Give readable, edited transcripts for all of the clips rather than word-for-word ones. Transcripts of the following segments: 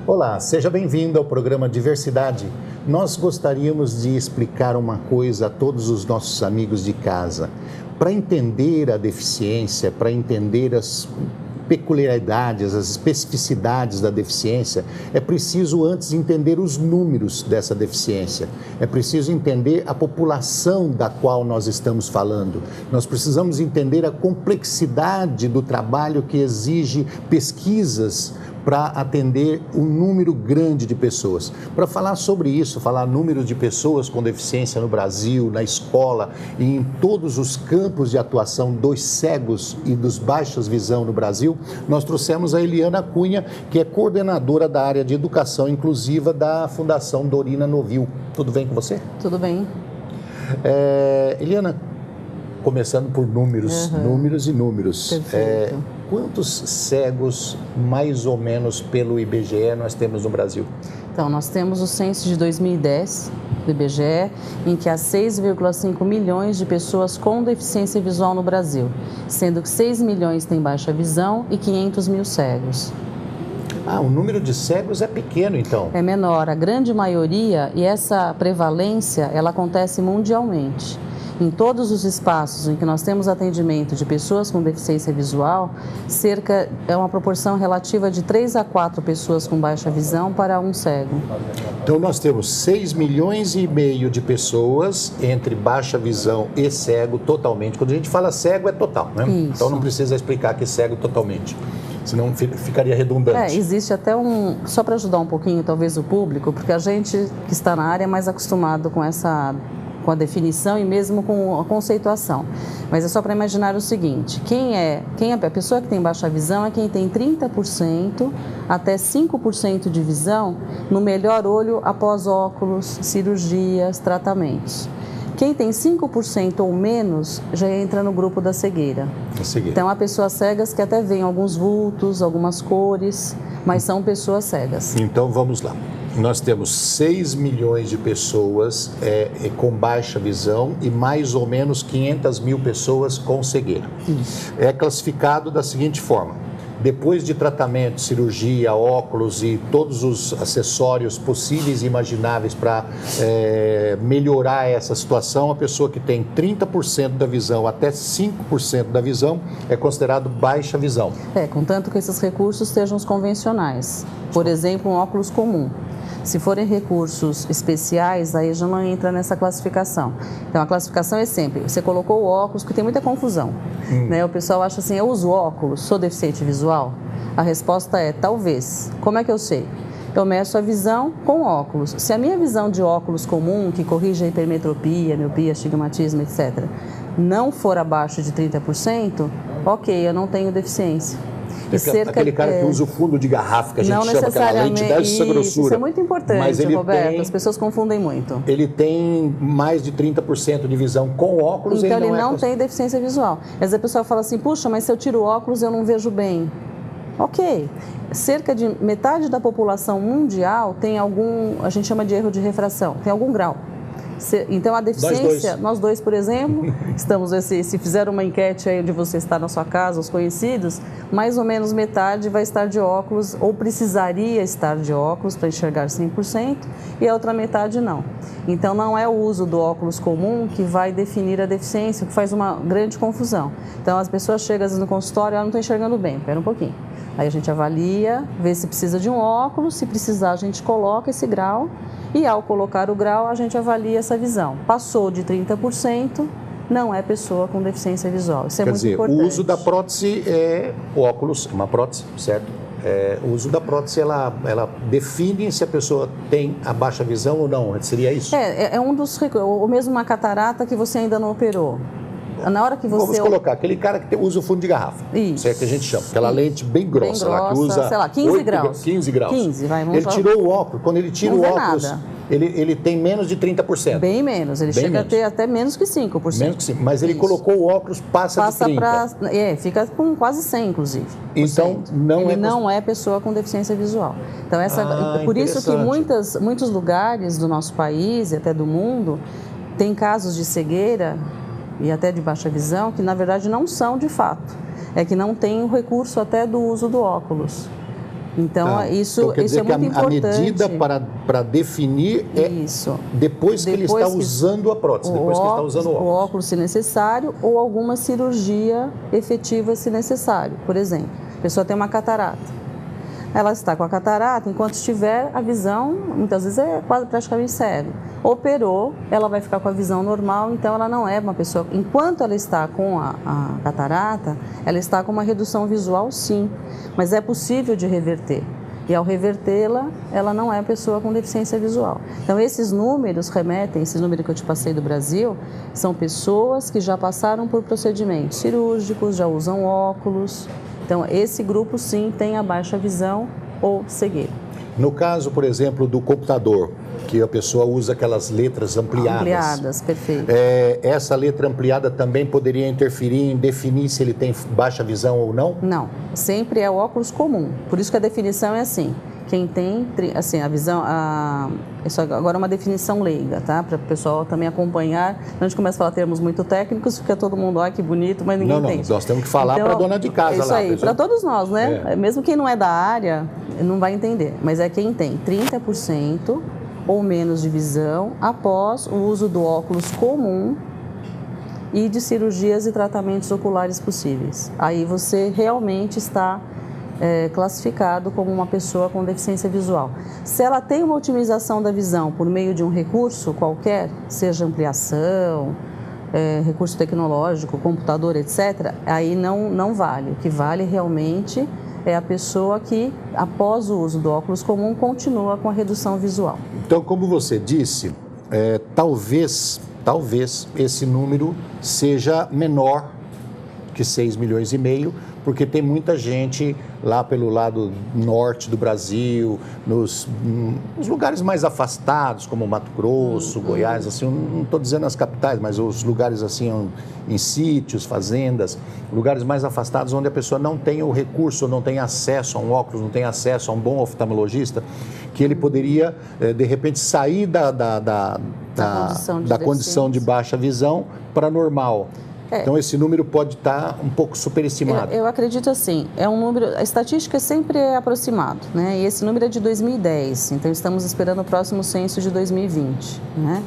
Olá, seja bem-vindo ao programa Diversidade. Nós gostaríamos de explicar uma coisa a todos os nossos amigos de casa. Para entender a deficiência, para entender as peculiaridades, as especificidades da deficiência, é preciso antes entender os números dessa deficiência. É preciso entender a população da qual nós estamos falando. Nós precisamos entender a complexidade do trabalho que exige pesquisas para atender um número grande de pessoas. Para falar sobre isso, falar número de pessoas com deficiência no Brasil, na escola e em todos os campos de atuação dos cegos e dos baixas visão no Brasil, nós trouxemos a Eliana Cunha, que é coordenadora da área de educação inclusiva da Fundação Dorina Novil. Tudo bem com você? Tudo bem. Eliana, começando por números, números e números. Perfeito. Quantos cegos, mais ou menos, pelo IBGE nós temos no Brasil? Então, nós temos o censo de 2010 do IBGE, em que há 6,5 milhões de pessoas com deficiência visual no Brasil, sendo que 6 milhões têm baixa visão e 500 mil cegos. O número de cegos é pequeno, então? É menor, a grande maioria, e essa prevalência, ela acontece mundialmente. Em todos os espaços em que nós temos atendimento de pessoas com deficiência visual, é uma proporção relativa de 3 a 4 pessoas com baixa visão para um cego. Então nós temos 6 milhões e meio de pessoas entre baixa visão e cego totalmente. Quando a gente fala cego, é total, né? Isso. Então não precisa explicar que é cego totalmente, senão ficaria redundante. Existe até só para ajudar um pouquinho talvez o público, porque a gente que está na área é mais acostumado com a definição e mesmo com a conceituação. Mas é só para imaginar o seguinte, a pessoa que tem baixa visão é quem tem 30% até 5% de visão no melhor olho após óculos, cirurgias, tratamentos. Quem tem 5% ou menos já entra no grupo da cegueira. Então, há pessoas cegas que até veem alguns vultos, algumas cores, mas são pessoas cegas. Então, vamos lá. Nós temos 6 milhões de pessoas com baixa visão e mais ou menos 500 mil pessoas com cegueira. Isso. É classificado da seguinte forma: depois de tratamento, cirurgia, óculos e todos os acessórios possíveis e imagináveis para melhorar essa situação, a pessoa que tem 30% da visão até 5% da visão é considerado baixa visão. Contanto que esses recursos sejam os convencionais. Por exemplo, um óculos comum. Se forem recursos especiais, aí já não entra nessa classificação. Então, a classificação é sempre, você colocou o óculos, porque tem muita confusão. Né? O pessoal acha assim, eu uso óculos, sou deficiente visual? A resposta é, talvez. Como é que eu sei? Eu meço a visão com óculos. Se a minha visão de óculos comum, que corrige a hipermetropia, miopia, astigmatismo, etc., não for abaixo de 30%, ok, eu não tenho deficiência. Aquele cara que usa o fundo de garrafa, que a gente chama aquela lente dessa grossura. Isso é muito importante, mas Roberto, as pessoas confundem muito. Ele tem mais de 30% de visão com óculos. Então ele não tem deficiência visual. Às vezes a pessoa fala assim, puxa, mas se eu tiro o óculos eu não vejo bem. Ok, cerca de metade da população mundial tem a gente chama de erro de refração, tem algum grau. Então a deficiência, nós dois, por exemplo, se fizer uma enquete aí onde você está na sua casa, os conhecidos, mais ou menos metade vai estar de óculos ou precisaria estar de óculos para enxergar 100% e a outra metade não. Então não é o uso do óculos comum que vai definir a deficiência, o que faz uma grande confusão. Então as pessoas chegam às vezes no consultório e não estão enxergando bem, espera um pouquinho. Aí a gente avalia, vê se precisa de um óculos, se precisar a gente coloca esse grau e ao colocar o grau a gente avalia essa visão. Passou de 30%, não é pessoa com deficiência visual. Isso é muito importante. O uso da prótese é o óculos, uma prótese, certo? O uso da prótese, ela define se a pessoa tem a baixa visão ou não, seria isso? É um dos... Ou mesmo uma catarata que você ainda não operou. Na hora que você... Vamos colocar, aquele cara que usa o fundo de garrafa. Isso. Certo, que a gente chama. Aquela lente bem grossa lá, que usa... sei lá, 15 graus. 15 graus. 15, vai, vamos Ele tirou o óculos. Quando ele tira o óculos, nada. Ele tem menos de 30%. Bem menos. Ele chega a ter até menos que 5%. Menos que 5%. Mas ele colocou o óculos, passa de 30%. Fica com quase 100%, inclusive. Então, não é pessoa com deficiência visual. Então, por isso que muitos lugares do nosso país e até do mundo tem casos de cegueira e até de baixa visão, que na verdade não são de fato. É que não tem o recurso até do uso do óculos. Então, isso é muito importante. A medida para definir é depois que ele está usando a prótese, depois que ele está usando o óculos. O óculos, se necessário, ou alguma cirurgia efetiva, se necessário. Por exemplo, a pessoa tem uma catarata. Ela está com a catarata, enquanto estiver, a visão, muitas vezes, é quase praticamente cega. Operou, ela vai ficar com a visão normal, então ela não é uma pessoa... Enquanto ela está com a catarata, ela está com uma redução visual, sim, mas é possível de reverter. E ao revertê-la, ela não é pessoa com deficiência visual. Então, esses números remetem, esse número que eu te passei do Brasil, são pessoas que já passaram por procedimentos cirúrgicos, já usam óculos. Então, esse grupo, sim, tem a baixa visão ou cegueira. No caso, por exemplo, do computador, que a pessoa usa aquelas letras ampliadas. Ampliadas, perfeito. Essa letra ampliada também poderia interferir em definir se ele tem baixa visão ou não? Não, sempre é o óculos comum. Por isso que a definição é assim. Quem tem, assim, a visão, isso agora é uma definição leiga, tá? Para o pessoal também acompanhar. A gente começa a falar termos muito técnicos, fica todo mundo, que bonito, mas ninguém entende. Nós temos que falar para a dona de casa lá. Isso aí, para todos nós, né? Mesmo quem não é da área, não vai entender. Mas é quem tem 30% ou menos de visão após o uso do óculos comum e de cirurgias e tratamentos oculares possíveis. Aí você realmente está classificado como uma pessoa com deficiência visual. Se ela tem uma otimização da visão por meio de um recurso qualquer, seja ampliação, recurso tecnológico, computador, etc., aí não vale. O que vale realmente é a pessoa que, após o uso do óculos comum, continua com a redução visual. Então, como você disse, talvez esse número seja menor que 6,5 milhões, porque tem muita gente lá pelo lado norte do Brasil, nos lugares mais afastados, como Mato Grosso, Goiás, assim, não estou dizendo as capitais, mas os lugares assim, em sítios, fazendas, lugares mais afastados onde a pessoa não tem o recurso, não tem acesso a um óculos, não tem acesso a um bom oftalmologista, que ele poderia, de repente, sair da condição de baixa visão para normal. Então, esse número pode estar um pouco superestimado. Eu acredito assim, é um número, a estatística sempre é aproximado, né? E esse número é de 2010, então estamos esperando o próximo censo de 2020, né?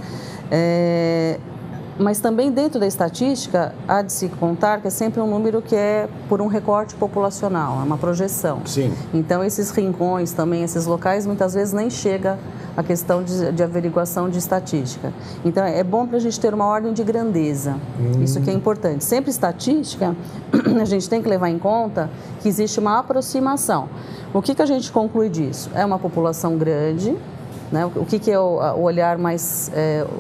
Mas também dentro da estatística, há de se contar que é sempre um número que é por um recorte populacional, é uma projeção. Sim. Então, esses rincões também, esses locais, muitas vezes nem chega a questão de averiguação de estatística. Então, é bom para a gente ter uma ordem de grandeza, isso que é importante. Sempre estatística, a gente tem que levar em conta que existe uma aproximação. O que a gente conclui disso? É uma população grande, né? O que é o olhar mais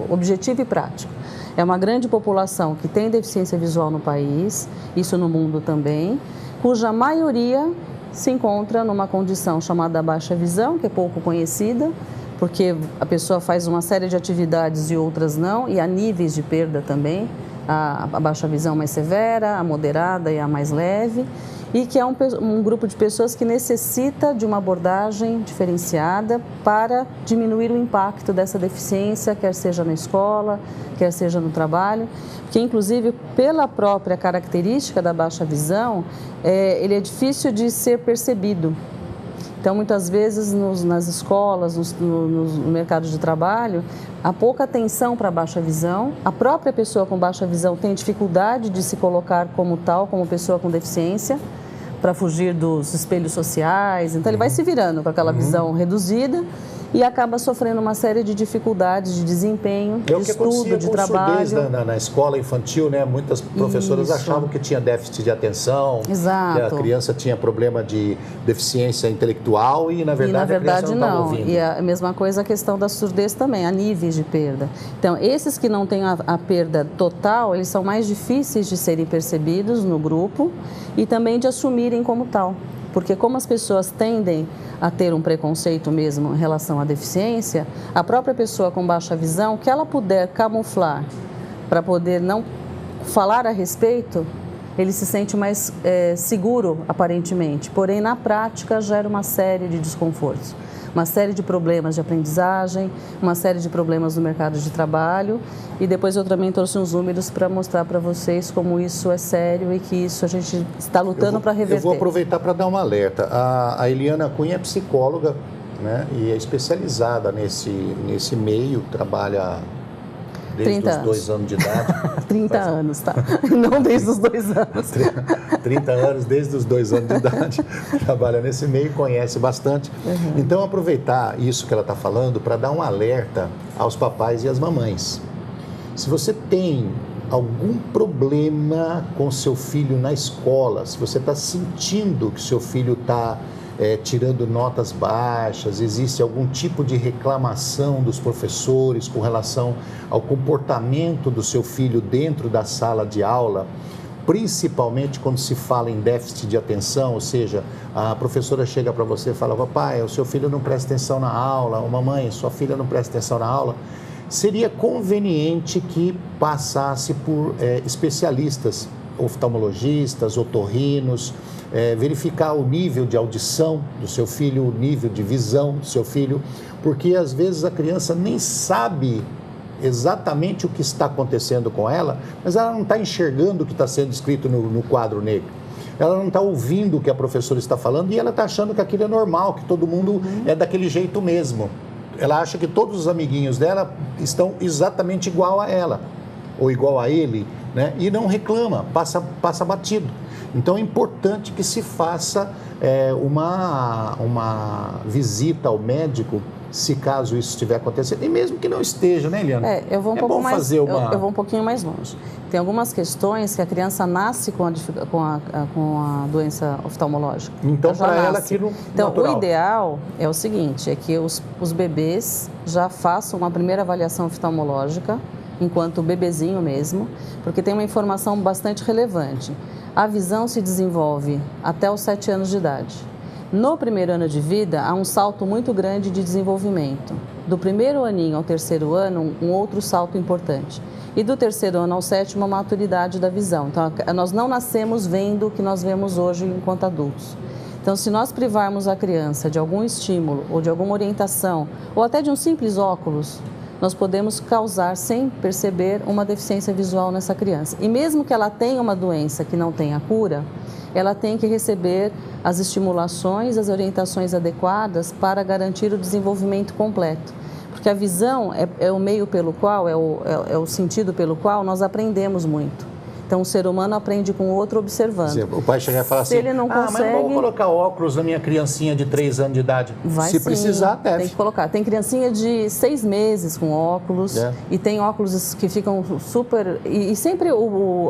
objetivo e prático? É uma grande população que tem deficiência visual no país, isso no mundo também, cuja maioria se encontra numa condição chamada baixa visão, que é pouco conhecida, porque a pessoa faz uma série de atividades e outras não, e há níveis de perda também, a baixa visão mais severa, a moderada e a mais leve, e que é um grupo de pessoas que necessita de uma abordagem diferenciada para diminuir o impacto dessa deficiência, quer seja na escola, quer seja no trabalho, que inclusive pela própria característica da baixa visão, ele é difícil de ser percebido. Então, muitas vezes, nas escolas, no mercado de trabalho, há pouca atenção para a baixa visão. A própria pessoa com baixa visão tem dificuldade de se colocar como tal, como pessoa com deficiência, para fugir dos espelhos sociais. Então, ele vai se virando com aquela visão reduzida e acaba sofrendo uma série de dificuldades de desempenho, de estudo, de trabalho. Surdez na escola infantil, né? Muitas professoras achavam que tinha déficit de atenção, exato, que a criança tinha problema de deficiência intelectual e, na verdade, a criança não estava ouvindo. E a mesma coisa a questão da surdez também, há níveis de perda. Então, esses que não têm a perda total, eles são mais difíceis de serem percebidos no grupo e também de assumirem como tal. Porque como as pessoas tendem a ter um preconceito mesmo em relação à deficiência, a própria pessoa com baixa visão, que ela puder camuflar para poder não falar a respeito, ele se sente mais seguro, aparentemente. Porém, na prática, gera uma série de desconfortos. uma série de problemas de aprendizagem, uma série de problemas no mercado de trabalho. E depois eu também trouxe uns números para mostrar para vocês como isso é sério e que isso a gente está lutando para reverter. Eu vou aproveitar para dar um alerta. A Eliana Cunha é psicóloga, né, e é especializada nesse meio, trabalha desde os 2 anos de idade. 30 anos, tá? Não desde os 2 anos. 30 anos, desde os 2 anos de idade, trabalha nesse meio, conhece bastante. Uhum. Então, aproveitar isso que ela está falando para dar um alerta aos papais e às mamães. Se você tem algum problema com seu filho na escola, se você está sentindo que seu filho está tirando notas baixas, existe algum tipo de reclamação dos professores com relação ao comportamento do seu filho dentro da sala de aula, principalmente quando se fala em déficit de atenção, ou seja, a professora chega para você e fala: papai, o seu filho não presta atenção na aula, ou mamãe, sua filha não presta atenção na aula, seria conveniente que passasse por especialistas, oftalmologistas, otorrinos, verificar o nível de audição do seu filho, o nível de visão do seu filho, porque às vezes a criança nem sabe exatamente o que está acontecendo com ela, mas ela não está enxergando o que está sendo escrito no quadro negro. Ela não está ouvindo o que a professora está falando e ela está achando que aquilo é normal, que todo mundo é daquele jeito mesmo. Ela acha que todos os amiguinhos dela estão exatamente igual a ela, ou igual a ele, né? E não reclama, passa batido. Então é importante que se faça uma visita ao médico, se caso isso estiver acontecendo, e mesmo que não esteja, né, Eliana? Eu vou um pouquinho mais longe. Tem algumas questões que a criança nasce com a doença oftalmológica. Então, para ela, aquilo natural. O ideal é o seguinte, é que os bebês já façam uma primeira avaliação oftalmológica, enquanto bebezinho mesmo, porque tem uma informação bastante relevante. A visão se desenvolve até os 7 anos de idade. No primeiro ano de vida, há um salto muito grande de desenvolvimento. Do primeiro aninho ao 3º ano, um outro salto importante. E do 3º ano ao 7º, uma maturidade da visão. Então, nós não nascemos vendo o que nós vemos hoje enquanto adultos. Então, se nós privarmos a criança de algum estímulo, ou de alguma orientação, ou até de um simples óculos, nós podemos causar, sem perceber, uma deficiência visual nessa criança. E mesmo que ela tenha uma doença que não tenha cura, ela tem que receber as estimulações, as orientações adequadas para garantir o desenvolvimento completo. Porque a visão é o meio pelo qual, é o sentido pelo qual nós aprendemos muito. Então, o ser humano aprende com o outro observando. O pai chegar e falar assim, ele não consegue... mas não vou colocar óculos na minha criancinha de 3 anos de idade. Se precisar, deve. Tem que colocar. Tem criancinha de 6 meses com óculos, e tem óculos que ficam super... E sempre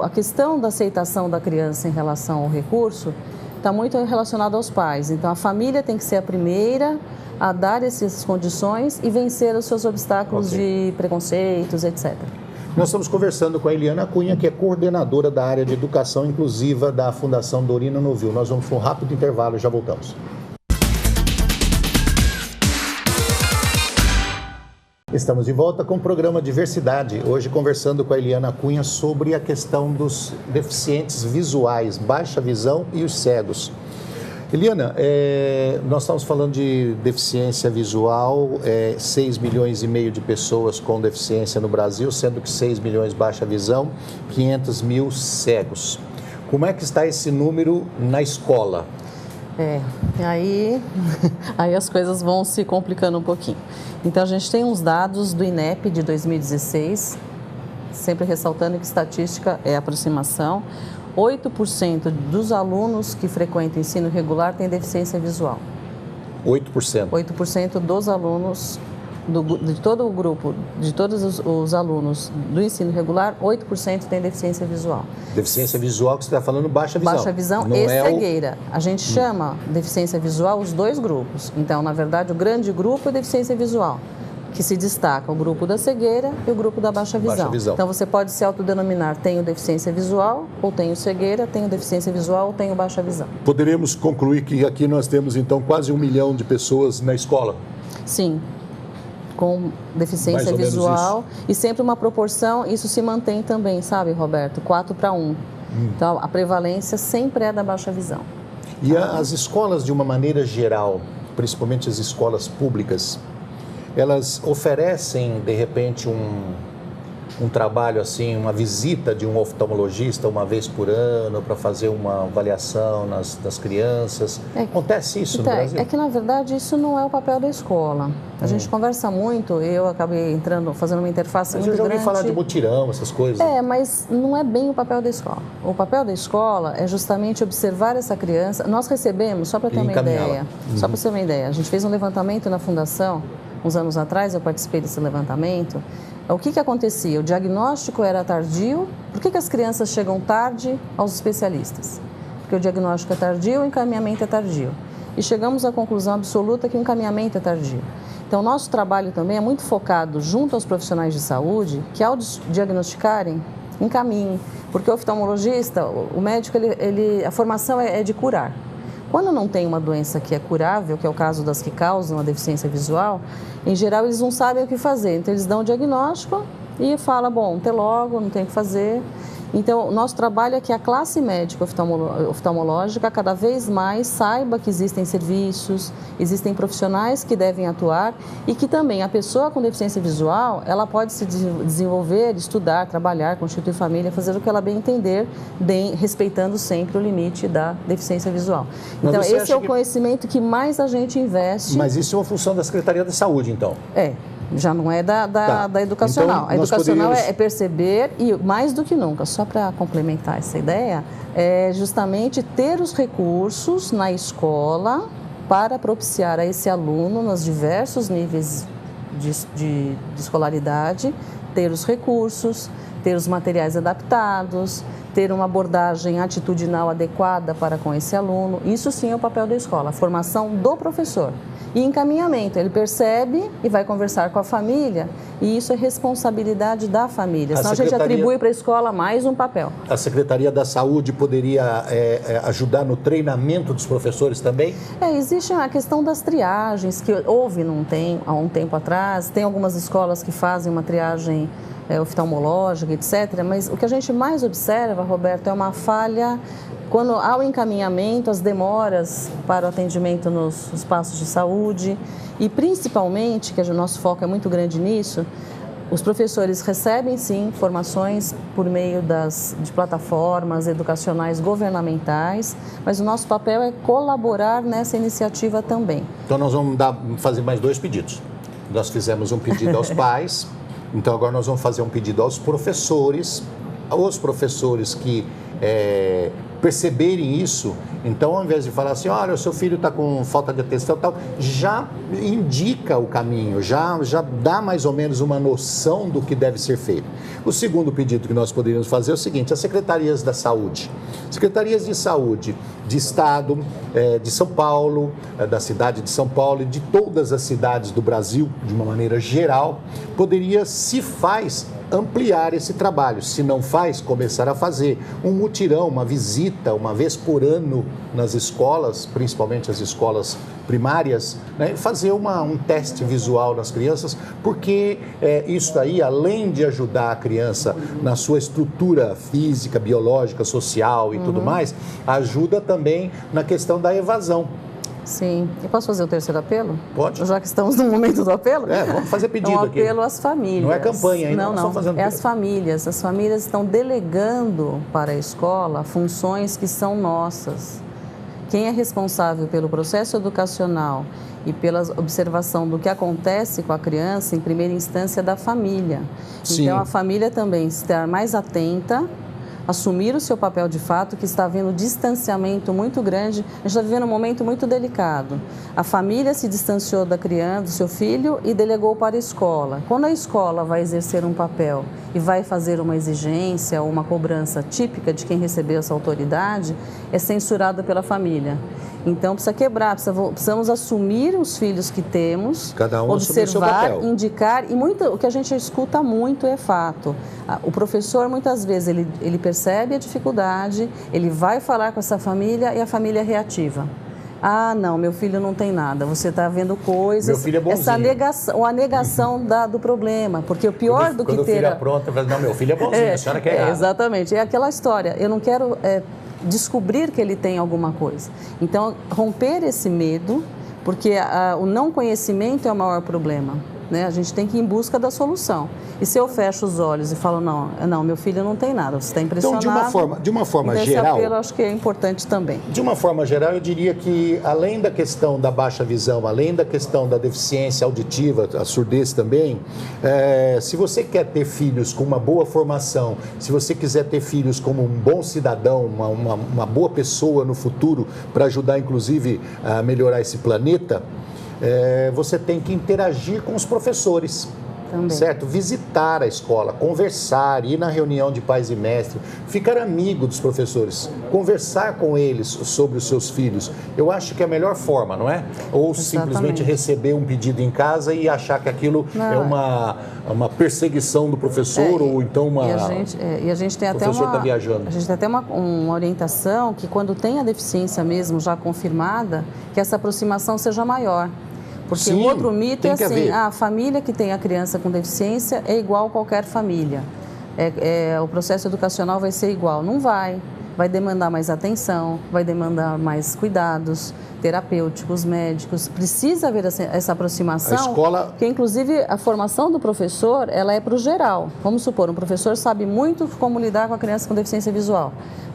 a questão da aceitação da criança em relação ao recurso está muito relacionada aos pais. Então, a família tem que ser a primeira a dar essas condições e vencer os seus obstáculos de preconceitos, etc. Nós estamos conversando com a Eliana Cunha, que é coordenadora da área de educação inclusiva da Fundação Dorina Novil. Nós vamos para um rápido intervalo e já voltamos. Estamos de volta com o programa Diversidade, hoje conversando com a Eliana Cunha sobre a questão dos deficientes visuais, baixa visão e os cegos. Eliana, nós estamos falando de deficiência visual, 6 milhões e meio de pessoas com deficiência no Brasil, sendo que 6 milhões baixa visão, 500 mil cegos. Como é que está esse número na escola? Aí as coisas vão se complicando um pouquinho. Então, a gente tem uns dados do INEP de 2016, sempre ressaltando que estatística é aproximação. 8% dos alunos que frequentam ensino regular têm deficiência visual. 8%? 8% dos alunos, de todo o grupo, de todos os alunos do ensino regular, 8% têm deficiência visual. Deficiência visual que você está falando, baixa visão. Baixa visão e cegueira. A gente chama deficiência visual os dois grupos. Então, na verdade, o grande grupo é deficiência visual, que se destaca o grupo da cegueira e o grupo da baixa visão. Então, você pode se autodenominar tenho deficiência visual, ou tenho cegueira, tenho deficiência visual, ou tenho baixa visão. Poderíamos concluir que aqui nós temos, então, quase 1 milhão de pessoas na escola? Sim, com deficiência visual. E sempre uma proporção, isso se mantém também, sabe, Roberto? 4:1. Então, a prevalência sempre é da baixa visão. E as escolas, de uma maneira geral, principalmente as escolas públicas, elas oferecem, de repente, um trabalho assim, uma visita de um oftalmologista uma vez por ano para fazer uma avaliação das crianças. Acontece isso então, no Brasil? É que, na verdade, isso não é o papel da escola. A gente conversa muito, eu acabei fazendo uma interface muito grande. Mas eu já ouvi falar de mutirão, essas coisas. Mas não é bem o papel da escola. O papel da escola é justamente observar essa criança. Nós recebemos, só para ter uma ideia, só para ter uma ideia, a gente fez um levantamento na Fundação, uns anos atrás, eu participei desse levantamento. O que acontecia? O diagnóstico era tardio. Por que as crianças chegam tarde aos especialistas? Porque o diagnóstico é tardio, o encaminhamento é tardio. E chegamos à conclusão absoluta que o encaminhamento é tardio. Então, o nosso trabalho também é muito focado junto aos profissionais de saúde, que ao diagnosticarem, encaminhem. Porque o oftalmologista, o médico, a formação é de curar. Quando não tem uma doença que é curável, que é o caso das que causam a deficiência visual, em geral eles não sabem o que fazer. Então eles dão o diagnóstico e falam, bom, até logo, não tem o que fazer. Então, o nosso trabalho é que a classe médica oftalmológica cada vez mais saiba que existem serviços, existem profissionais que devem atuar e que também a pessoa com deficiência visual, ela pode se desenvolver, estudar, trabalhar, constituir família, fazer o que ela bem entender, respeitando sempre o limite da deficiência visual. Então, esse é o conhecimento que mais a gente investe. Mas isso é uma função da Secretaria da Saúde, então? Já não é da educacional. Então, a educacional é perceber e, mais do que nunca, só para complementar essa ideia, é justamente ter os recursos na escola para propiciar a esse aluno, nos diversos níveis de escolaridade, ter os recursos, ter os materiais adaptados, ter uma abordagem atitudinal adequada para com esse aluno. Isso sim é o papel da escola, a formação do professor. E encaminhamento, ele percebe e vai conversar com a família, e isso é responsabilidade da família. Senão a gente atribui para a escola mais um papel. A Secretaria da Saúde poderia ajudar no treinamento dos professores também? Existe a questão das triagens, que houve há um tempo atrás. Tem algumas escolas que fazem uma triagem oftalmológica, etc. Mas o que a gente mais observa, Roberto, é uma falha quando há o encaminhamento, as demoras para o atendimento nos espaços de saúde e, principalmente, que o nosso foco é muito grande nisso, os professores recebem, sim, formações por meio de plataformas educacionais governamentais, mas o nosso papel é colaborar nessa iniciativa também. Então, nós vamos fazer mais 2 pedidos. Nós fizemos um pedido aos pais, então agora nós vamos fazer um pedido aos professores, que perceberem isso. Então, ao invés de falar assim, olha, o seu filho está com falta de atenção e tal, já indica o caminho, já dá mais ou menos uma noção do que deve ser feito. O segundo pedido que nós poderíamos fazer é o seguinte: as secretarias da saúde, secretarias de saúde de Estado, de São Paulo, da cidade de São Paulo e de todas as cidades do Brasil, de uma maneira geral, poderia, se faz, ampliar esse trabalho. Se não faz, começar a fazer um mutirão, uma visita, uma vez por ano nas escolas, principalmente as escolas primárias, né? Fazer um teste visual nas crianças, porque isso aí, além de ajudar a criança na sua estrutura física, biológica, social e tudo mais, ajuda também na questão da evasão. Sim. Eu posso fazer o terceiro apelo? Pode. Já que estamos no momento do apelo? Vamos fazer pedido aqui. É um apelo às famílias. Não é campanha ainda. Não. As famílias. As famílias estão delegando para a escola funções que são nossas. Quem é responsável pelo processo educacional e pela observação do que acontece com a criança, em primeira instância, é da família. Sim. Então, a família também estar mais atenta, assumir o seu papel de fato, que está havendo um distanciamento muito grande. A gente está vivendo um momento muito delicado. A família se distanciou da criança, do seu filho, e delegou para a escola. Quando a escola vai exercer um papel e vai fazer uma exigência ou uma cobrança típica de quem recebeu essa autoridade, é censurada pela família. Então, precisa quebrar, precisamos assumir os filhos que temos, cada um observar, indicar, e o que a gente escuta muito é fato. O professor, muitas vezes, ele percebe a dificuldade, ele vai falar com essa família e a família é reativa. Ah, não, meu filho não tem nada, você está vendo coisas... Meu filho é bonzinho. A negação do problema, porque o pior do que ter... Quando o filho apronta, não, meu filho é bonzinho, a senhora quer errado. Exatamente, é aquela história, eu não quero descobrir que ele tem alguma coisa. Então, romper esse medo, Porque o não conhecimento é o maior problema. Né? A gente tem que ir em busca da solução. E se eu fecho os olhos e falo, não, meu filho não tem nada, você está impressionado. Então, de uma forma então, geral... Esse apelo acho que é importante também. De uma forma geral, eu diria que, além da questão da baixa visão, além da questão da deficiência auditiva, a surdez também, se você quer ter filhos com uma boa formação, se você quiser ter filhos como um bom cidadão, uma boa pessoa no futuro, para ajudar, inclusive, a melhorar esse planeta, você tem que interagir com os professores. Também. Certo? Visitar a escola, conversar, ir na reunião de pais e mestres, ficar amigo dos professores, conversar com eles sobre os seus filhos. Eu acho que é a melhor forma, não é? Ou simplesmente receber um pedido em casa e achar que aquilo é uma perseguição do professor ou então uma... E a gente tem até professor está viajando. A gente tem até uma orientação que quando tem a deficiência mesmo já confirmada, que essa aproximação seja maior. Porque o outro mito é assim, a família que tem a criança com deficiência é igual a qualquer família. O processo educacional vai ser igual. Não vai. Vai demandar mais atenção, vai demandar mais cuidados terapêuticos, médicos. Precisa haver essa aproximação, a escola... porque inclusive a formação do professor, ela é para o geral. Vamos supor, um professor sabe muito como lidar com a criança com deficiência visual,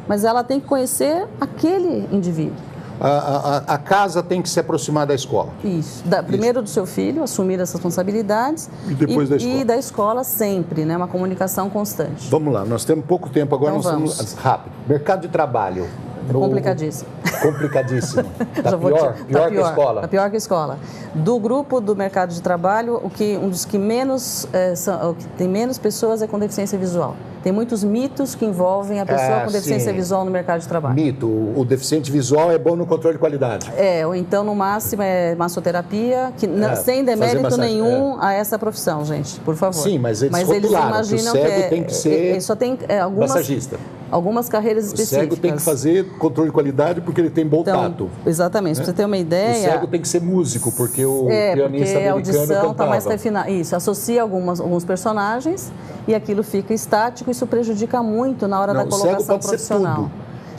mas ela tem que conhecer aquele indivíduo. A casa tem que se aproximar da escola. Isso. Primeiro do seu filho, assumir as responsabilidades. E depois da escola. E da escola sempre, né? Uma comunicação constante. Vamos lá, nós temos pouco tempo agora, então nós estamos rápido. Mercado de trabalho. Complicadíssimo. Complicadíssimo. Está pior que a escola. Está pior que a escola. Do grupo do mercado de trabalho, um dos que menos o que tem menos pessoas é com deficiência visual. Tem muitos mitos que envolvem a pessoa com deficiência visual no mercado de trabalho. Mito, o deficiente visual é bom no controle de qualidade. Ou então no máximo é massoterapia, sem demérito nenhum a essa profissão, gente, por favor. Sim, mas eles imaginam que o cego tem que ser só tem massagista. Algumas carreiras específicas. O cego tem que fazer controle de qualidade porque ele tem bom tato. Exatamente, para você ter uma ideia... O cego tem que ser músico, porque o pianista americano a audição cantava. Está mais refinada. Isso, associa alguns personagens e aquilo fica estático, isso prejudica muito na hora da colocação profissional.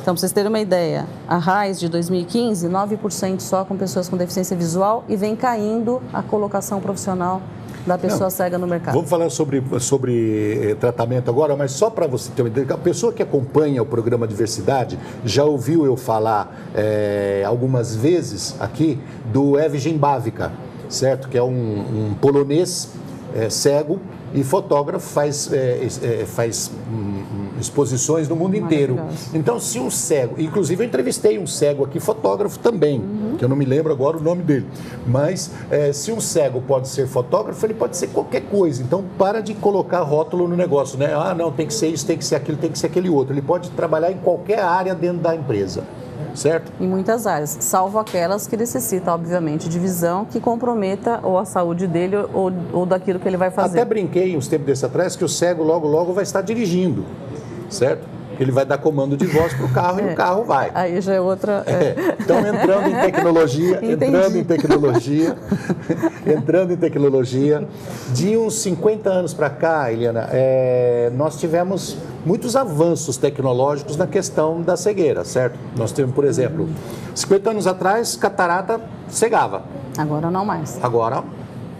Então, para vocês terem uma ideia, a RAIS de 2015, 9% só com pessoas com deficiência visual e vem caindo a colocação profissional da pessoa cega no mercado. Vamos falar sobre tratamento agora, mas só para você ter uma ideia, a pessoa que acompanha o programa Diversidade já ouviu eu falar algumas vezes aqui do Evgen Bavica, certo? Que é um polonês cego e fotógrafo, faz exposições no mundo inteiro. Então, se um cego... Inclusive, eu entrevistei um cego aqui, fotógrafo também, que eu não me lembro agora o nome dele. Mas, se um cego pode ser fotógrafo, ele pode ser qualquer coisa. Então, para de colocar rótulo no negócio, né? Ah, não, tem que ser isso, tem que ser aquilo, tem que ser aquele outro. Ele pode trabalhar em qualquer área dentro da empresa. Certo? Em muitas áreas, salvo aquelas que necessitam, obviamente, de visão que comprometa ou a saúde dele ou daquilo que ele vai fazer. Até brinquei uns tempos desse atrás que o cego logo vai estar dirigindo, certo? Ele vai dar comando de voz para o carro e o carro vai. Aí já é outra... Então, entrando em tecnologia, de uns 50 anos para cá, Eliana, nós tivemos muitos avanços tecnológicos na questão da cegueira, certo? Nós temos, por exemplo, 50 anos atrás, catarata cegava. Agora não mais. Agora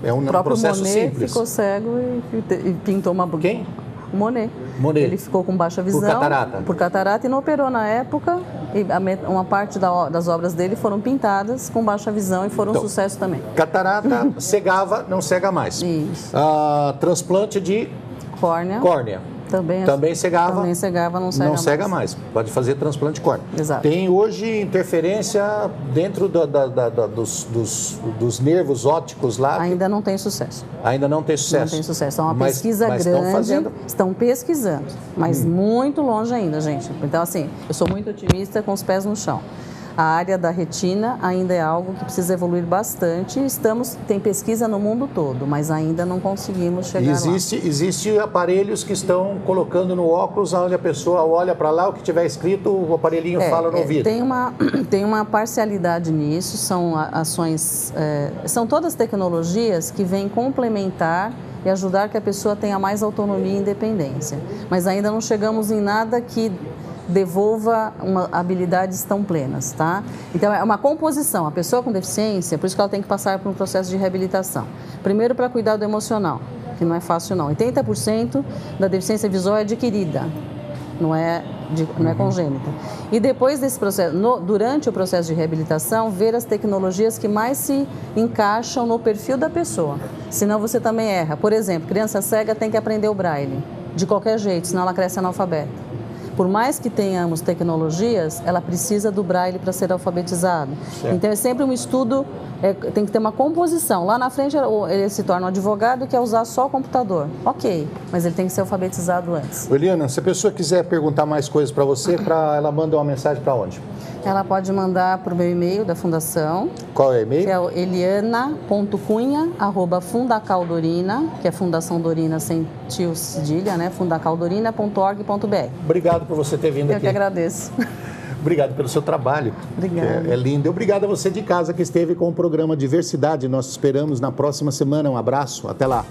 é um processo simples. O Monet ficou cego e pintou uma... Quem? O Monet. Ele ficou com baixa visão. Por catarata e não operou na época. E uma parte das obras dele foram pintadas com baixa visão e foram um sucesso também. Catarata cegava, não cega mais. Isso. Transplante de córnea. Também cegava, não cega mais. Pode fazer transplante de córnea. Exato. Tem hoje interferência dentro dos nervos ópticos lá. Ainda não tem sucesso. Ainda não tem sucesso. Não tem sucesso. É uma pesquisa grande. Estão pesquisando, mas muito longe ainda, gente. Então, assim, eu sou muito otimista com os pés no chão. A área da retina ainda é algo que precisa evoluir bastante. Tem pesquisa no mundo todo, mas ainda não conseguimos chegar lá. Existem aparelhos que estão colocando no óculos, onde a pessoa olha para lá, o que tiver escrito, o aparelhinho fala no ouvido. Tem uma parcialidade nisso, são ações, são todas tecnologias que vêm complementar e ajudar que a pessoa tenha mais autonomia e independência. Mas ainda não chegamos em nada que devolva habilidades tão plenas, tá? Então, é uma composição. A pessoa com deficiência, por isso que ela tem que passar por um processo de reabilitação. Primeiro, para cuidar do emocional, que não é fácil não. 80% da deficiência visual é adquirida, não é congênita. E depois desse processo, durante o processo de reabilitação, ver as tecnologias que mais se encaixam no perfil da pessoa. Senão você também erra. Por exemplo, criança cega tem que aprender o braille, de qualquer jeito, senão ela cresce analfabeta. Por mais que tenhamos tecnologias, ela precisa do braille para ser alfabetizado. Certo. Então, é sempre um estudo, tem que ter uma composição. Lá na frente, ele se torna um advogado que é usar só o computador. Ok, mas ele tem que ser alfabetizado antes. Eliana, se a pessoa quiser perguntar mais coisas para você, ela manda uma mensagem para onde? Ela pode mandar para o meu e-mail da Fundação. Qual é o e-mail? Que é o eliana.cunha@fundacaldorina, que é Fundação Dorina sem tio cedilha, né? fundacaldorina.org.br. Obrigado por você ter vindo aqui. Eu que agradeço. Obrigado pelo seu trabalho. Obrigada. É lindo. Obrigado a você de casa que esteve com o programa Diversidade. Nós esperamos na próxima semana. Um abraço. Até lá.